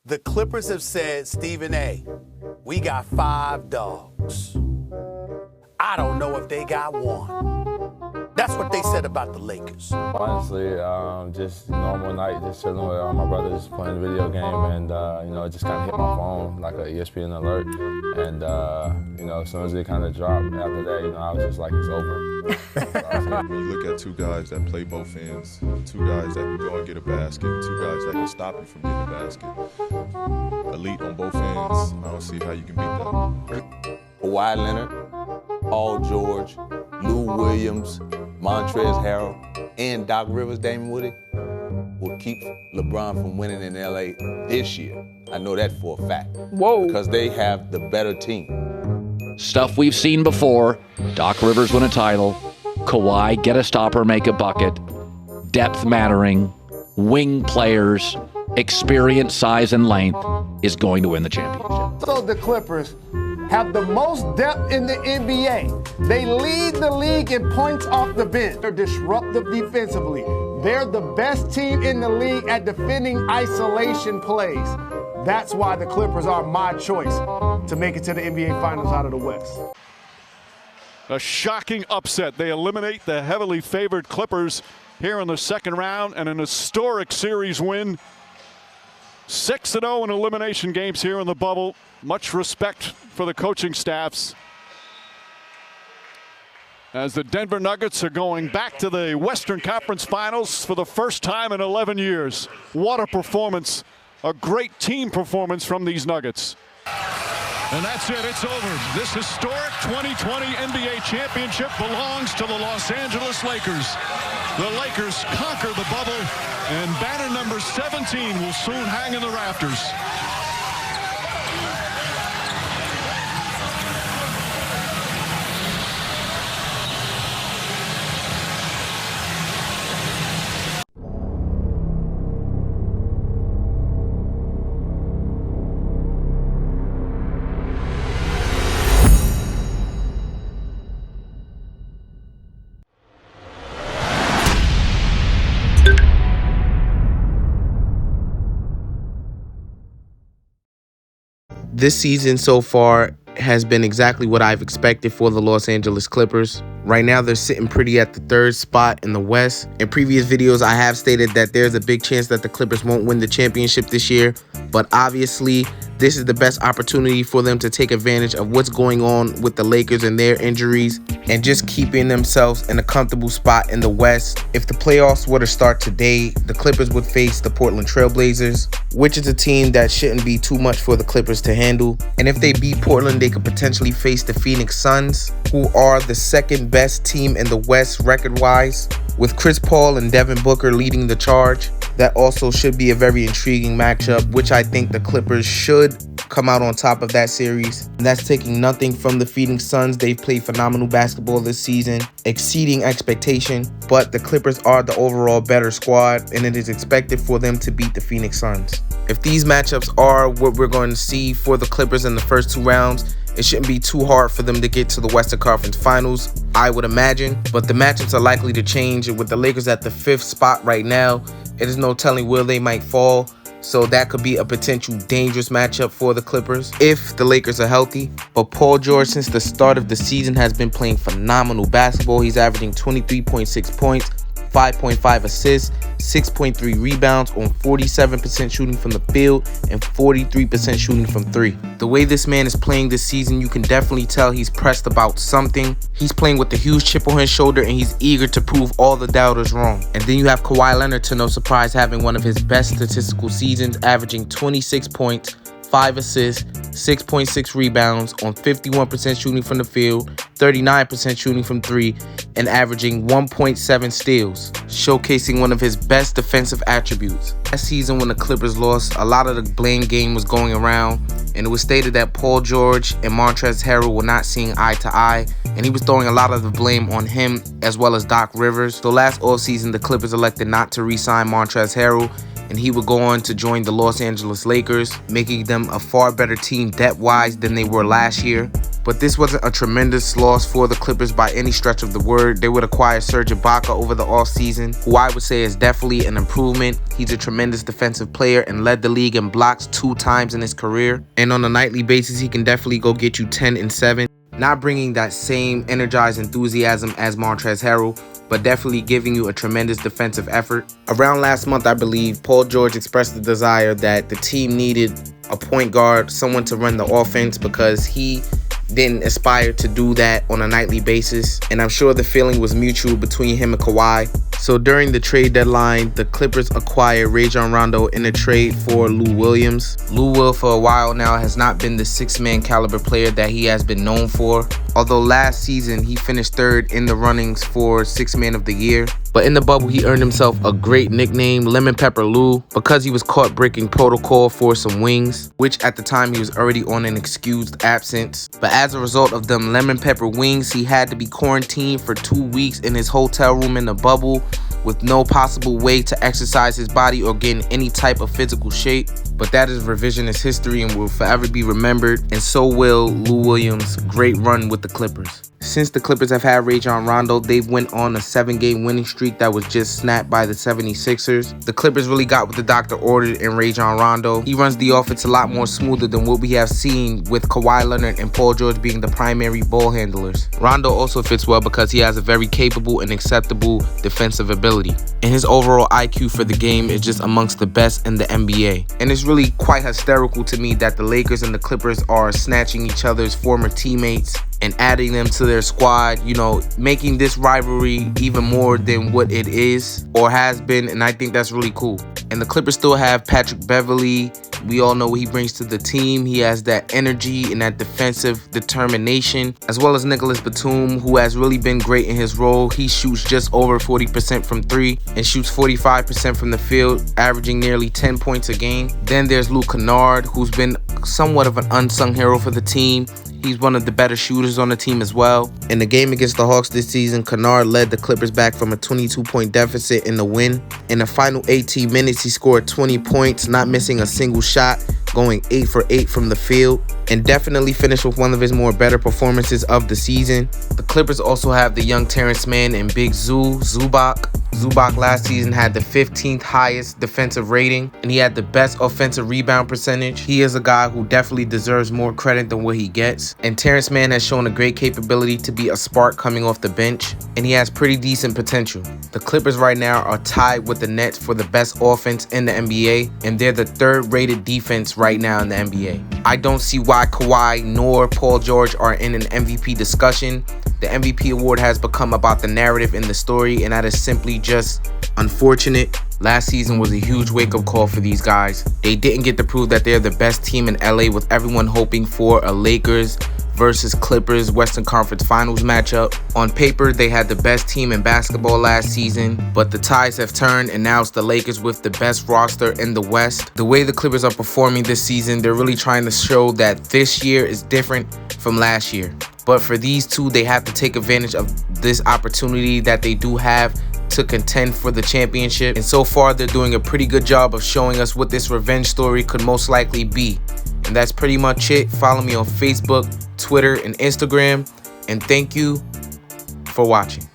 The Clippers have said, Stephen A., we got 5 dogs. I don't know if they got one. That's what they said about the Lakers. Honestly, just normal night, just chilling with my brothers, playing a video game, and it just kind of hit my phone like an ESPN alert. And as soon as it kind of dropped after that, I was just like, it's over. When you look at two guys that play both ends, two guys that can go and get a basket, two guys that can stop you from getting a basket, elite on both ends, I don't see how you can beat that. Kawhi Leonard, Paul George, Lou Williams, Montrezl Harrell, and Doc Rivers, Damon Woody, will keep LeBron from winning in LA this year. I know that for a fact. Whoa. Because they have the better team. Stuff we've seen before. Doc Rivers win a title. Kawhi get a stopper, make a bucket. Depth mattering. Wing players. Experience, size, and length is going to win the championship. So the Clippers have the most depth in the NBA. They lead the league in points off the bench. They're disruptive defensively. They're the best team in the league at defending isolation plays. That's why the Clippers are my choice to make it to the NBA Finals out of the West. A shocking upset. They eliminate the heavily favored Clippers here in the second round, and an historic series win. 6-0 in elimination games here in the bubble. Much respect for the coaching staffs, as the Denver Nuggets are going back to the Western Conference Finals for the first time in 11 years. What a performance. A great team performance from these Nuggets. And that's it. It's over. This historic 2020 NBA championship belongs to the Los Angeles Lakers. The Lakers conquer the bubble, and banner number 17 will soon hang in the rafters. This season so far has been exactly what I've expected for the Los Angeles Clippers. Right now, they're sitting pretty at the 3rd spot in the West. In previous videos, I have stated that there's a big chance that the Clippers won't win the championship this year, but obviously, this is the best opportunity for them to take advantage of what's going on with the Lakers and their injuries and just keeping themselves in a comfortable spot in the West. If the playoffs were to start today, the Clippers would face the Portland Trail Blazers, which is a team that shouldn't be too much for the Clippers to handle. And if they beat Portland, they could potentially face the Phoenix Suns, who are the 2nd best team in the West record-wise, with Chris Paul and Devin Booker leading the charge. That also should be a very intriguing matchup, which I think the Clippers should come out on top of that series. And that's taking nothing from the Phoenix Suns. They've played phenomenal basketball this season, exceeding expectation, but the Clippers are the overall better squad, and it is expected for them to beat the Phoenix Suns. If these matchups are what we're going to see for the Clippers in the first 2 rounds, it shouldn't be too hard for them to get to the Western Conference Finals, I would imagine. But the matchups are likely to change. With the Lakers at the 5th spot right now, it is no telling where they might fall. So that could be a potential dangerous matchup for the Clippers if the Lakers are healthy. But Paul George, since the start of the season, has been playing phenomenal basketball. He's averaging 23.6 points, 5.5 assists, 6.3 rebounds on 47% shooting from the field and 43% shooting from 3. The way this man is playing this season, you can definitely tell he's pressed about something. He's playing with a huge chip on his shoulder, and he's eager to prove all the doubters wrong. And then you have Kawhi Leonard, to no surprise, having one of his best statistical seasons, averaging 26 points, 5 assists, 6.6 rebounds on 51% shooting from the field, 39% shooting from 3, and averaging 1.7 steals, showcasing one of his best defensive attributes. Last season when the Clippers lost, a lot of the blame game was going around, and it was stated that Paul George and Montrezl Harrell were not seeing eye to eye, and he was throwing a lot of the blame on him as well as Doc Rivers. So last offseason, the Clippers elected not to re-sign Montrezl Harrell, and he would go on to join the Los Angeles Lakers, making them a far better team depth-wise than they were last year. But this wasn't a tremendous loss for the Clippers by any stretch of the word. They would acquire Serge Ibaka over the offseason, who I would say is definitely an improvement. He's a tremendous defensive player and led the league in blocks 2 times in his career. And on a nightly basis, he can definitely go get you 10 and 7. Not bringing that same energized enthusiasm as Montrezl Harrell, but definitely giving you a tremendous defensive effort. Around last month, I believe, Paul George expressed the desire that the team needed a point guard, someone to run the offense, because he didn't aspire to do that on a nightly basis, and I'm sure the feeling was mutual between him and Kawhi. So during the trade deadline, the Clippers acquired Rajon Rondo in a trade for Lou Williams. Lou Will for a while now has not been the 6-man caliber player that he has been known for, although last season he finished 3rd in the runnings for 6-man of the year. But in the bubble, he earned himself a great nickname, Lemon Pepper Lou, because he was caught breaking protocol for some wings, which at the time he was already on an excused absence. But as a result of them lemon pepper wings, he had to be quarantined for 2 weeks in his hotel room in the bubble, with no possible way to exercise his body or get in any type of physical shape. But that is revisionist history and will forever be remembered, and so will Lou Williams' great run with the Clippers. Since the Clippers have had Rajon Rondo, they've went on a 7-game winning streak that was just snapped by the 76ers. The Clippers really got what the doctor ordered in Rajon Rondo. He runs the offense a lot more smoother than what we have seen with Kawhi Leonard and Paul George being the primary ball handlers. Rondo also fits well because he has a very capable and acceptable defensive ability, and his overall IQ for the game is just amongst the best in the NBA. And it's really quite hysterical to me that the Lakers and the Clippers are snatching each other's former teammates and adding them to their squad, you know, making this rivalry even more than what it is or has been, and I think that's really cool. And the Clippers still have Patrick Beverley. We all know what he brings to the team. He has that energy and that defensive determination, as well as Nicholas Batum, who has really been great in his role. He shoots just over 40% from 3 and shoots 45% from the field, averaging nearly 10 points a game. Then there's Luke Kennard, who's been somewhat of an unsung hero for the team. He's one of the better shooters on the team as well. In the game against the Hawks this season, Kennard led the Clippers back from a 22-point deficit in the win. In the final 18 minutes, he scored 20 points, not missing a single shot, going 8 for 8 from the field, and definitely finished with one of his more better performances of the season. The Clippers also have the young Terrence Mann and Big Zubac. Zubac last season had the 15th highest defensive rating, and he had the best offensive rebound percentage. He is a guy who definitely deserves more credit than what he gets. And Terrence Mann has shown a great capability to be a spark coming off the bench, and he has pretty decent potential. The Clippers right now are tied with the Nets for the best offense in the NBA, and they're the 3rd rated defense right now in the NBA. I don't see why Kawhi nor Paul George are in an MVP discussion. The MVP award has become about the narrative in the story, and that is simply just unfortunate. Last season was a huge wake-up call for these guys. They didn't get to prove that they're the best team in LA, with everyone hoping for a Lakers versus Clippers Western Conference Finals matchup. On paper, they had the best team in basketball last season, but the tides have turned, and now it's the Lakers with the best roster in the West. The way the Clippers are performing this season, they're really trying to show that this year is different from last year. But for these two, they have to take advantage of this opportunity that they do have to contend for the championship. And so far, they're doing a pretty good job of showing us what this revenge story could most likely be. And that's pretty much it. Follow me on Facebook, Twitter, and Instagram. And thank you for watching.